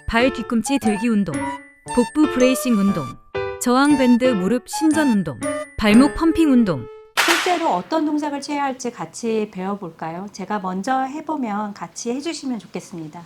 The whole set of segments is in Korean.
발 뒤꿈치 들기 운동, 복부 브레이싱 운동, 저항 밴드 무릎 신전 운동, 발목 펌핑 운동. 실제로 어떤 동작을 취해야 할지 같이 배워볼까요? 제가 먼저 해보면 같이 해주시면 좋겠습니다.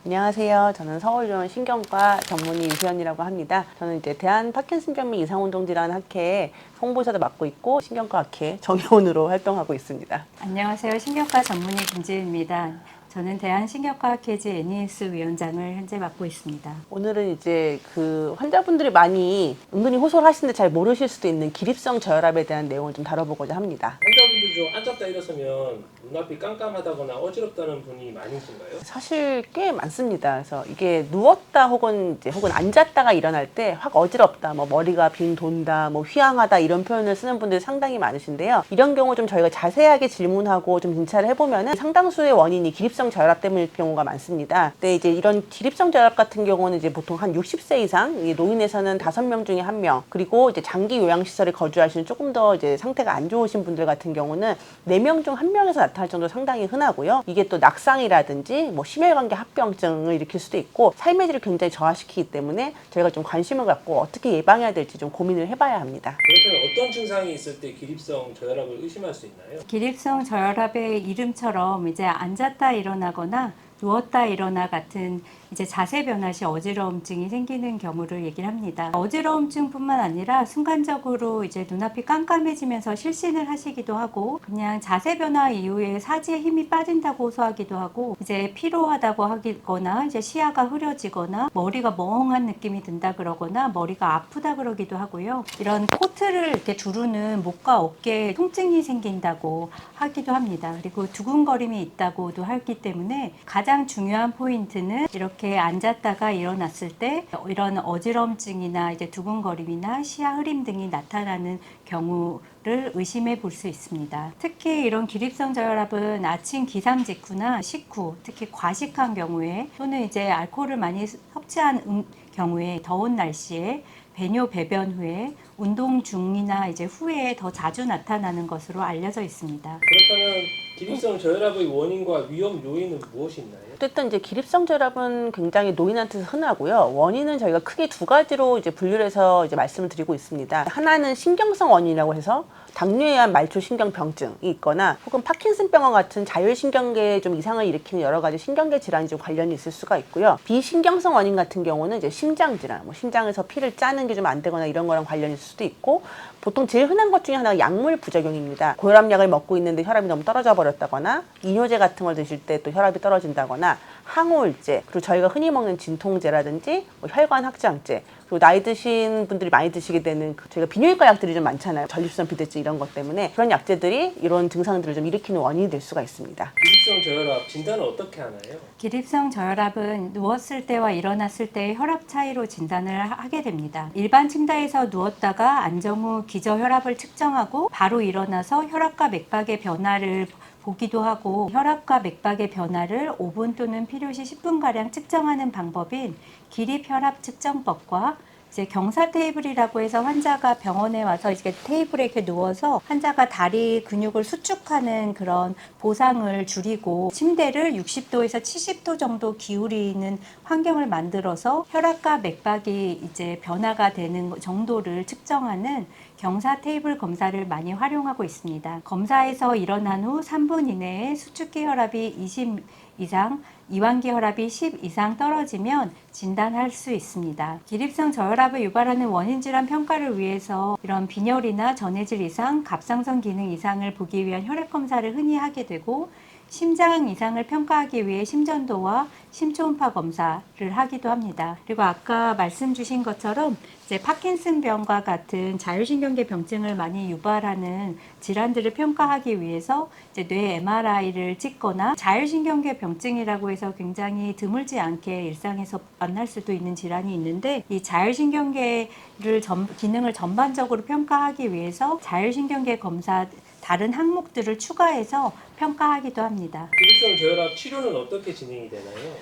안녕하세요. 저는 서울병원 신경과 전문의 유수연이라고 합니다. 저는 이제 대한 파킨슨병 및 이상운동질환 학회에 홍보사도 맡고 있고 신경과 학회 정의원으로 활동하고 있습니다. 안녕하세요. 신경과 전문의 김지은입니다. 저는 대한신경과학회지 애니스 위원장을 현재 맡고 있습니다. 오늘은 이제 그 환자분들이 많이 은근히 호소하시는데 잘 모르실 수도 있는 기립성 저혈압에 대한 내용을 좀 다뤄보고자 합니다. 환자분들 중 앉았다 일어서면 눈앞이 깜깜하다거나 어지럽다는 분이 많으신가요? 사실 꽤 많습니다. 그래서 이게 누웠다 혹은 앉았다가 일어날 때 확 어지럽다, 뭐 머리가 빙 돈다, 뭐 휘황하다 이런 표현을 쓰는 분들이 상당히 많으신데요. 이런 경우 좀 저희가 자세하게 질문하고 좀 진찰을 해보면은 상당수의 원인이 기립성 저혈압 때문일 경우가 많습니다. 근데 이제 이런 기립성 저혈압 같은 경우는 이제 보통 한 60세 이상, 노인에서는 5명 중에 1명, 그리고 이제 장기 요양시설에 거주하시는 조금 더 이제 상태가 안 좋으신 분들 같은 경우는 4명 중 1명에서 나타날 정도로 상당히 흔하고요. 이게 또 낙상이라든지 뭐 심혈관계 합병증을 일으킬 수도 있고 삶의 질을 굉장히 저하시키기 때문에 저희가 좀 관심을 갖고 어떻게 예방해야 될지 좀 고민을 해봐야 합니다. 그렇다면 어떤 증상이 있을 때 기립성 저혈압을 의심할 수 있나요? 기립성 저혈압의 이름처럼 이제 앉았다 일어나거나 누웠다 일어나 같은 이제 자세 변화 시 어지러움증이 생기는 경우를 얘기를 합니다. 어지러움증뿐만 아니라 순간적으로 이제 눈앞이 깜깜해지면서 실신을 하시기도 하고, 그냥 자세 변화 이후에 사지에 힘이 빠진다고 호소하기도 하고, 이제 피로하다고 하거나 이제 시야가 흐려지거나 머리가 멍한 느낌이 든다 그러거나 머리가 아프다 그러기도 하고요. 이런 코트를 이렇게 두르는 목과 어깨에 통증이 생긴다고 하기도 합니다. 그리고 두근거림이 있다고도 하기 때문에 가장 중요한 포인트는 이렇게 앉았다가 일어났을 때 이런 어지럼증이나 이제 두근거림이나 시야 흐림 등이 나타나는 경우를 의심해 볼 수 있습니다. 특히 이런 기립성 저혈압은 아침 기상 직후나 식후, 특히 과식한 경우에 또는 이제 알코올을 많이 섭취한 경우에 더운 날씨에 배뇨 배변 후에 운동 중이나 이제 후에 더 자주 나타나는 것으로 알려져 있습니다. 그렇다면 기립성 저혈압의 원인과 위험 요인은 무엇이 있나요? 어쨌든 이제 기립성 저혈압은 굉장히 노인한테서 흔하고요. 원인은 저희가 크게 2가지로 이제 분류를 해서 이제 말씀을 드리고 있습니다. 하나는 신경성 원인이라고 해서 당뇨에 의한 말초 신경병증이 있거나 혹은 파킨슨병과 같은 자율신경계에 좀 이상을 일으키는 여러 가지 신경계 질환이 좀 관련이 있을 수가 있고요. 비신경성 원인 같은 경우는 이제 심장 질환, 뭐 심장에서 피를 짜는 게 좀 안 되거나 이런 거랑 관련이 있을 수도 있고, 보통 제일 흔한 것 중에 하나가 약물 부작용입니다. 고혈압약을 먹고 있는데 혈압이 너무 떨어져 버렸다거나, 이뇨제 같은 걸 드실 때 또 혈압이 떨어진다거나, 항우울제, 그리고 저희가 흔히 먹는 진통제라든지 뭐 혈관 확장제, 그리고 나이 드신 분들이 많이 드시게 되는 저희가 비뇨기과 약들이 좀 많잖아요. 전립선 비대증 이런 것 때문에 그런 약제들이 이런 증상들을 좀 일으키는 원인이 될 수가 있습니다. 기립성 저혈압 진단은 어떻게 하나요? 기립성 저혈압은 누웠을 때와 일어났을 때의 혈압 차이로 진단을 하게 됩니다. 일반 층다에서 누웠다가 안정 후 기저혈압을 측정하고 바로 일어나서 혈압과 맥박의 변화를 보기도 하고, 혈압과 맥박의 변화를 5분 또는 필요시 10분가량 측정하는 방법인 기립혈압 측정법과 이제 경사 테이블이라고 해서 환자가 병원에 와서 이렇게 테이블에 이렇게 누워서 환자가 다리 근육을 수축하는 그런 보상을 줄이고 침대를 60도에서 70도 정도 기울이는 환경을 만들어서 혈압과 맥박이 이제 변화가 되는 정도를 측정하는 경사 테이블 검사를 많이 활용하고 있습니다. 검사에서 일어난 후 3분 이내에 수축기 혈압이 20 이상, 이완기 혈압이 10 이상 떨어지면 진단할 수 있습니다. 기립성 저혈압을 유발하는 원인 질환 평가를 위해서 이런 빈혈이나 전해질 이상, 갑상선 기능 이상을 보기 위한 혈액 검사를 흔히 하게 되고, 심장 이상을 평가하기 위해 심전도와 심초음파 검사를 하기도 합니다. 그리고 아까 말씀 주신 것처럼 이제 파킨슨병과 같은 자율신경계 병증을 많이 유발하는 질환들을 평가하기 위해서 이제 뇌 MRI를 찍거나, 자율신경계 병증이라고 해서 굉장히 드물지 않게 일상에서 만날 수도 있는 질환이 있는데, 이 자율신경계를 기능을 전반적으로 평가하기 위해서 자율신경계 검사 다른 항목들을 추가해서 평가하기도 합니다. 기립성 저혈압 치료는 어떻게 진행이 되나요?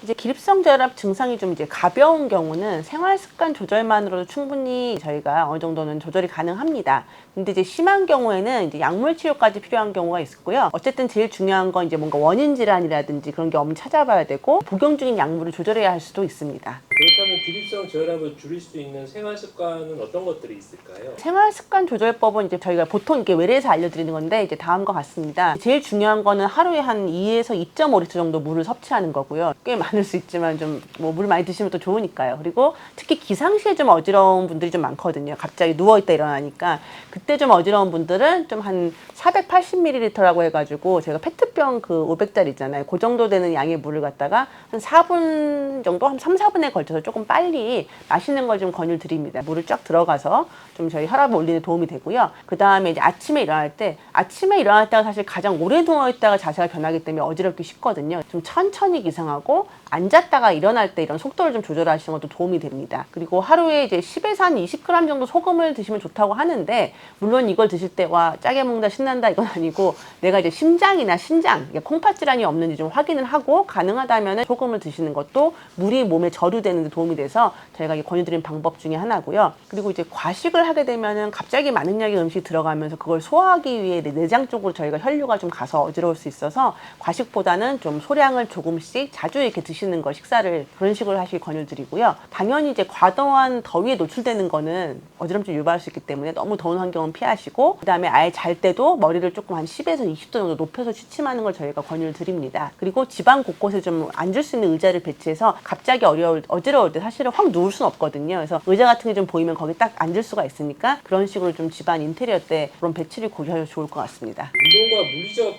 이제 기립성 저혈압 증상이 좀 이제 가벼운 경우는 생활 습관 조절만으로도 충분히 저희가 어느 정도는 조절이 가능합니다. 근데 이제 심한 경우에는 이제 약물 치료까지 필요한 경우가 있고요. 어쨌든 제일 중요한 건 이제 뭔가 원인 질환이라든지 그런 게 엄청 찾아봐야 되고 복용 중인 약물을 조절해야 할 수도 있습니다. 그렇다면 기립성 저혈압을 줄일 수 있는 생활 습관은 어떤 것들이 있을까요? 생활 습관 조절법은 이제 저희가 보통 이렇게 외래에서 알려드리는 건데 이제 다음과 같습니다. 제일 중요한 거는 하루에 한 2에서 2.5리터 정도 물을 섭취하는 거고요. 꽤 많을 수 있지만 좀 뭐 물 많이 드시면 또 좋으니까요. 그리고 특히 기상시에 좀 어지러운 분들이 좀 많거든요. 갑자기 누워있다 일어나니까 그때 좀 어지러운 분들은 좀 한 480ml라고 해가지고 제가 페트병 그 500짜리 있잖아요. 그 정도 되는 양의 물을 갖다가 한 4분 정도 한 3, 4분에 걸쳐서 조금 빨리 마시는 걸 좀 권유드립니다. 물을 쫙 들어가서 좀 저희 혈압을 올리는 데 도움이 되고요. 그 다음에 이제 아침에 일어날 때가 사실 가장 오래 누워있다가 자세가 변하기 때문에 어지럽기 쉽거든요. 좀 천천히 기상하고 앉았다가 일어날 때 이런 속도를 좀 조절하시는 것도 도움이 됩니다. 그리고 하루에 이제 10에서 한 20g 정도 소금을 드시면 좋다고 하는데 물론 이걸 드실 때 와 짜게 먹는다 신난다 이건 아니고 내가 이제 심장이나 신장, 콩팥 질환이 없는지 좀 확인을 하고 가능하다면 소금을 드시는 것도 물이 몸에 저류되는 데 도움이 돼서 저희가 권유드린 방법 중에 하나고요. 그리고 이제 과식을 하게 되면은 갑자기 많은 양의 음식이 들어가면서 그걸 소화하기 위해 내장 쪽으로 저희가 혈류가 좀 가서 어지러울 수 있어서 과식보다는 좀 소량을 조금씩 자주 이렇게 드시는 거 식사를 그런 식으로 하시길 권유드리고요. 당연히 이제 과도한 더위에 노출되는 거는 어지럼증 유발할 수 있기 때문에 너무 더운 환경은 피하시고 그다음에 아예 잘 때도 머리를 조금 한 10에서 20도 정도 높여서 취침하는 걸 저희가 권유를 드립니다. 그리고 집안 곳곳에 좀 앉을 수 있는 의자를 배치해서 갑자기 어지러울 때 사실은 확 누울 수는 없거든요. 그래서 의자 같은 게 좀 보이면 거기 딱 앉을 수가 있으니까 그런 식으로 좀 집안 인테리어 때 그런 배치를 고려하셔도 좋을 것 같습니다. 운동과 물리적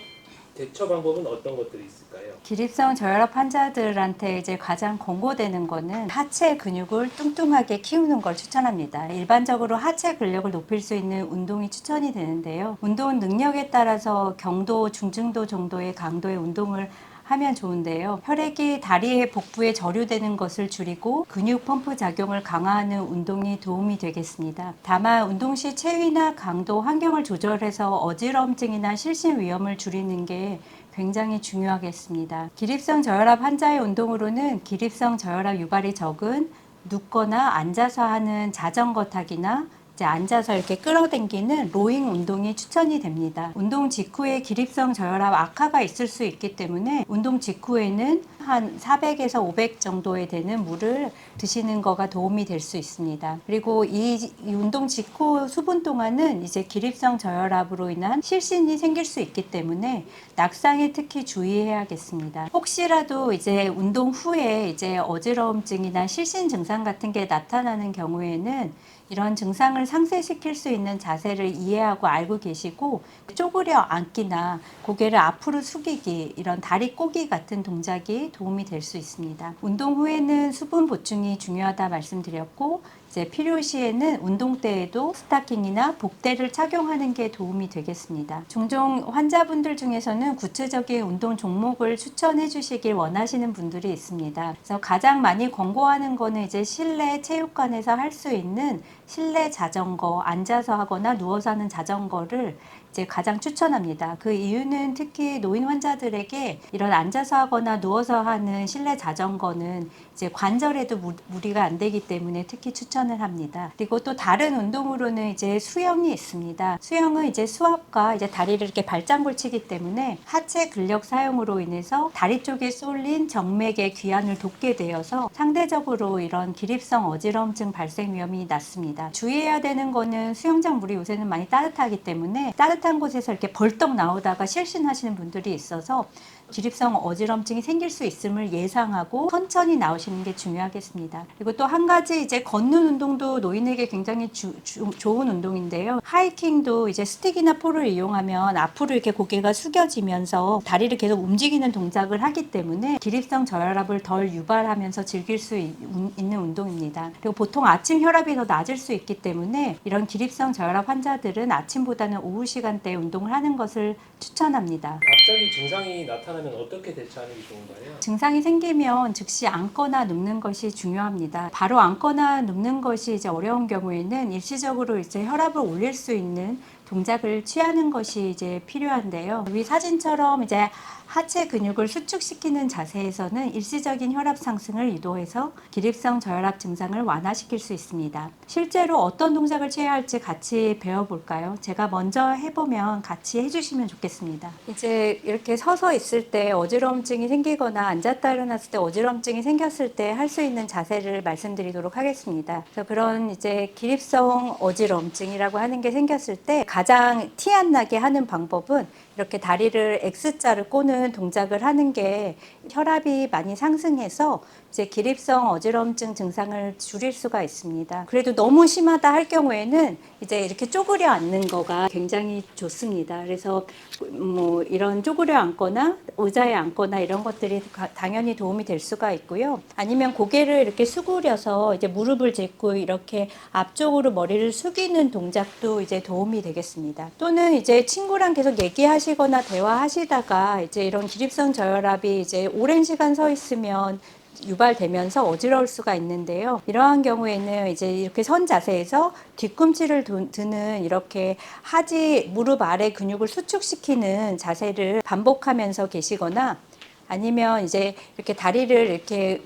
대처 방법은 어떤 것들이 있을까요? 기립성 저혈압 환자들한테 이제 가장 권고되는 거는 하체 근육을 뚱뚱하게 키우는 걸 추천합니다. 일반적으로 하체 근력을 높일 수 있는 운동이 추천이 되는데요. 운동 능력에 따라서 경도, 중증도 정도의 강도의 운동을 하면 좋은데요. 혈액이 다리의 복부에 저류되는 것을 줄이고 근육 펌프 작용을 강화하는 운동이 도움이 되겠습니다. 다만 운동 시 체위나 강도, 환경을 조절해서 어지럼증이나 실신 위험을 줄이는 게 굉장히 중요하겠습니다. 기립성 저혈압 환자의 운동으로는 기립성 저혈압 유발이 적은 눕거나 앉아서 하는 자전거 타기나 이제 앉아서 이렇게 끌어당기는 로잉 운동이 추천이 됩니다. 운동 직후에 기립성 저혈압 악화가 있을 수 있기 때문에 운동 직후에는 한 400에서 500 정도에 되는 물을 드시는 거가 도움이 될 수 있습니다. 그리고 이 운동 직후 수분 동안은 이제 기립성 저혈압으로 인한 실신이 생길 수 있기 때문에 낙상에 특히 주의해야겠습니다. 혹시라도 이제 운동 후에 이제 어지러움증이나 실신 증상 같은 게 나타나는 경우에는 이런 증상을 상쇄시킬 수 있는 자세를 이해하고 알고 계시고 쪼그려 앉기나 고개를 앞으로 숙이기, 이런 다리 꼬기 같은 동작이 도움이 될 수 있습니다. 운동 후에는 수분 보충이 중요하다 말씀드렸고 이제 필요시에는 운동 때에도 스타킹이나 복대를 착용하는 게 도움이 되겠습니다. 종종 환자분들 중에서는 구체적인 운동 종목을 추천해 주시길 원하시는 분들이 있습니다. 그래서 가장 많이 권고하는 거는 이제 실내 체육관에서 할 수 있는 실내 자전거, 앉아서 하거나 누워서 하는 자전거를 이제 가장 추천합니다. 그 이유는 특히 노인 환자들에게 이런 앉아서 하거나 누워서 하는 실내 자전거는 이제 관절에도 무리가 안 되기 때문에 특히 추천을 합니다. 그리고 또 다른 운동으로는 이제 수영이 있습니다. 수영은 이제 수압과 이제 다리를 이렇게 발장굴 치기 때문에 하체 근력 사용으로 인해서 다리 쪽에 쏠린 정맥의 귀환을 돕게 되어서 상대적으로 이런 기립성 어지러움증 발생 위험이 낮습니다. 주의해야 되는 거는 수영장 물이 요새는 많이 따뜻하기 때문에 따뜻한 곳에서 이렇게 벌떡 나오다가 실신하시는 분들이 있어서 기립성 어지럼증이 생길 수 있음을 예상하고 천천히 나오시는 게 중요하겠습니다. 그리고 또 한 가지 이제 걷는 운동도 노인에게 굉장히 좋은 운동인데요. 하이킹도 이제 스틱이나 폴을 이용하면 앞으로 이렇게 고개가 숙여지면서 다리를 계속 움직이는 동작을 하기 때문에 기립성 저혈압을 덜 유발하면서 즐길 수 있는 운동입니다. 그리고 보통 아침 혈압이 더 낮을 수 있기 때문에 이런 기립성 저혈압 환자들은 아침보다는 오후 시간대에 운동을 하는 것을 추천합니다. 갑자기 증상이 나타나면 어떻게 대처하는 게 좋은가요? 증상이 생기면 즉시 앉거나 눕는 것이 중요합니다. 바로 앉거나 눕는 것이 이제 어려운 경우에는 일시적으로 이제 혈압을 올릴 수 있는 동작을 취하는 것이 이제 필요한데요. 위 사진처럼 이제 하체 근육을 수축시키는 자세에서는 일시적인 혈압 상승을 유도해서 기립성 저혈압 증상을 완화시킬 수 있습니다. 실제로 어떤 동작을 취해야 할지 같이 배워볼까요? 제가 먼저 해보면 같이 해주시면 좋겠습니다. 이제 이렇게 서서 있을 때 어지러움증이 생기거나 앉았다 일어났을 때 어지러움증이 생겼을 때 할 수 있는 자세를 말씀드리도록 하겠습니다. 그래서 그런 이제 기립성 어지러움증이라고 하는 게 생겼을 때 가장 티 안 나게 하는 방법은 이렇게 다리를 X자를 꼬는 동작을 하는 게 혈압이 많이 상승해서 이제 기립성 어지러움증 증상을 줄일 수가 있습니다. 그래도 너무 심하다 할 경우에는 이제 이렇게 쪼그려 앉는 거가 굉장히 좋습니다. 그래서 뭐 이런 쪼그려 앉거나 의자에 앉거나 이런 것들이 당연히 도움이 될 수가 있고요. 아니면 고개를 이렇게 수그려서 이제 무릎을 짚고 이렇게 앞쪽으로 머리를 숙이는 동작도 이제 도움이 되겠습니다. 또는 이제 친구랑 계속 얘기하시거나 대화하시다가 이제 이런 기립성 저혈압이 이제 오랜 시간 서 있으면 유발되면서 어지러울 수가 있는데요. 이러한 경우에는 이제 이렇게 선 자세에서 뒤꿈치를 드는 이렇게 하지 무릎 아래 근육을 수축시키는 자세를 반복하면서 계시거나 아니면 이제 이렇게 다리를 이렇게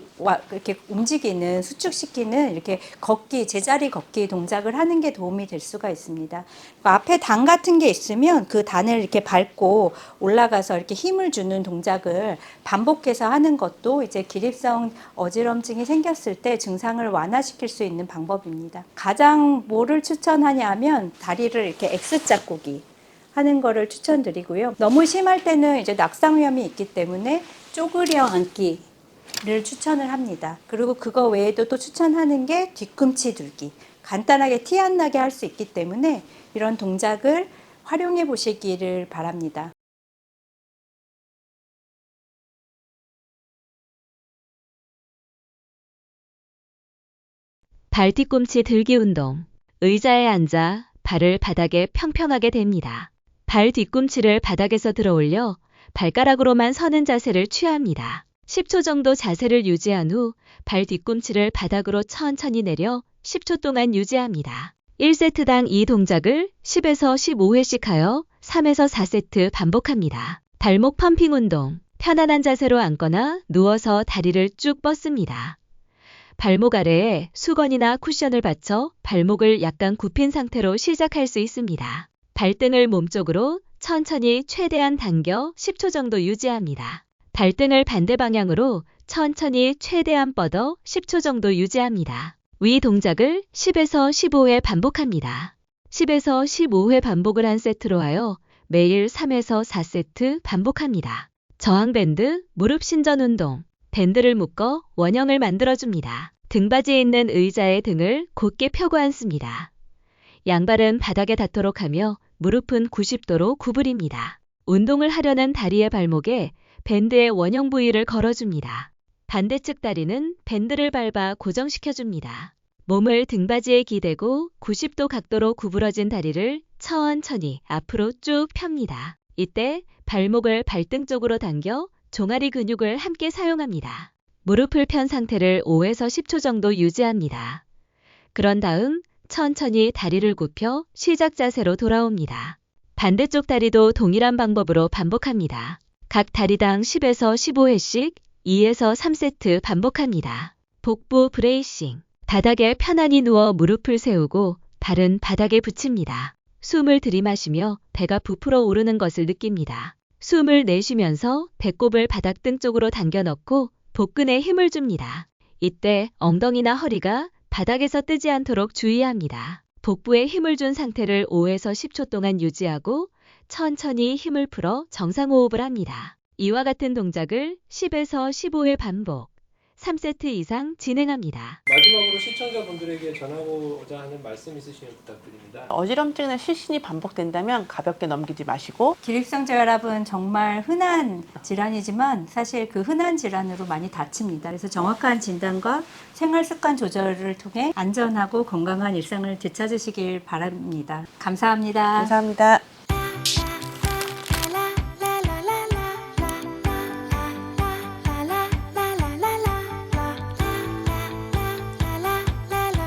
움직이는 수축시키는 이렇게 걷기 제자리 걷기 동작을 하는 게 도움이 될 수가 있습니다. 앞에 단 같은 게 있으면 그 단을 이렇게 밟고 올라가서 이렇게 힘을 주는 동작을 반복해서 하는 것도 이제 기립성 어지럼증이 생겼을 때 증상을 완화시킬 수 있는 방법입니다. 가장 뭐를 추천하냐면 다리를 이렇게 X자 꼬기 하는 거를 추천드리고요. 너무 심할 때는 이제 낙상 위험이 있기 때문에 쪼그려 앉기를 추천을 합니다. 그리고 그거 외에도 또 추천하는 게 뒤꿈치 들기. 간단하게 티 안 나게 할 수 있기 때문에 이런 동작을 활용해 보시기를 바랍니다. 발 뒤꿈치 들기 운동. 의자에 앉아 발을 바닥에 평평하게 댑니다. 발 뒤꿈치를 바닥에서 들어 올려 발가락으로만 서는 자세를 취합니다. 10초 정도 자세를 유지한 후 발 뒤꿈치를 바닥으로 천천히 내려 10초 동안 유지합니다. 1세트당 이 동작을 10에서 15회씩 하여 3에서 4세트 반복합니다. 발목 펌핑 운동. 편안한 자세로 앉거나 누워서 다리를 쭉 뻗습니다. 발목 아래에 수건이나 쿠션을 받쳐 발목을 약간 굽힌 상태로 시작할 수 있습니다. 발등을 몸쪽으로 천천히 최대한 당겨 10초 정도 유지합니다. 발등을 반대 방향으로 천천히 최대한 뻗어 10초 정도 유지합니다. 위 동작을 10에서 15회 반복합니다. 10에서 15회 반복을 한 세트로 하여 매일 3에서 4세트 반복합니다. 저항밴드, 무릎 신전 운동. 밴드를 묶어 원형을 만들어줍니다. 등받이에 있는 의자에 등을 곧게 펴고 앉습니다. 양발은 바닥에 닿도록 하며 무릎은 90도로 구부립니다. 운동을 하려는 다리의 발목에 밴드의 원형 부위를 걸어줍니다. 반대측 다리는 밴드를 밟아 고정시켜줍니다. 몸을 등받이에 기대고 90도 각도로 구부러진 다리를 천천히 앞으로 쭉 펴니다. 이때 발목을 발등 쪽으로 당겨 종아리 근육을 함께 사용합니다. 무릎을 편 상태를 5에서 10초 정도 유지합니다. 그런 다음 천천히 다리를 굽혀 시작 자세로 돌아옵니다. 반대쪽 다리도 동일한 방법으로 반복합니다. 각 다리당 10에서 15회씩 2에서 3세트 반복합니다. 복부 브레이싱. 바닥에 편안히 누워 무릎을 세우고 발은 바닥에 붙입니다. 숨을 들이마시며 배가 부풀어 오르는 것을 느낍니다. 숨을 내쉬면서 배꼽을 바닥 등 쪽으로 당겨 넣고 복근에 힘을 줍니다. 이때 엉덩이나 허리가 바닥에서 뜨지 않도록 주의합니다. 복부에 힘을 준 상태를 5에서 10초 동안 유지하고 천천히 힘을 풀어 정상호흡을 합니다. 이와 같은 동작을 10에서 15회 반복, 3세트 이상 진행합니다. 마지막으로 시청자분들에게 전하고자 하는 말씀 있으시면 부탁드립니다. 어지럼증이나 실신이 반복된다면 가볍게 넘기지 마시고 기립성 저혈압은 정말 흔한 질환이지만 사실 그 흔한 질환으로 많이 다칩니다. 그래서 정확한 진단과 생활 습관 조절을 통해 안전하고 건강한 일상을 되찾으시길 바랍니다. 감사합니다. 감사합니다.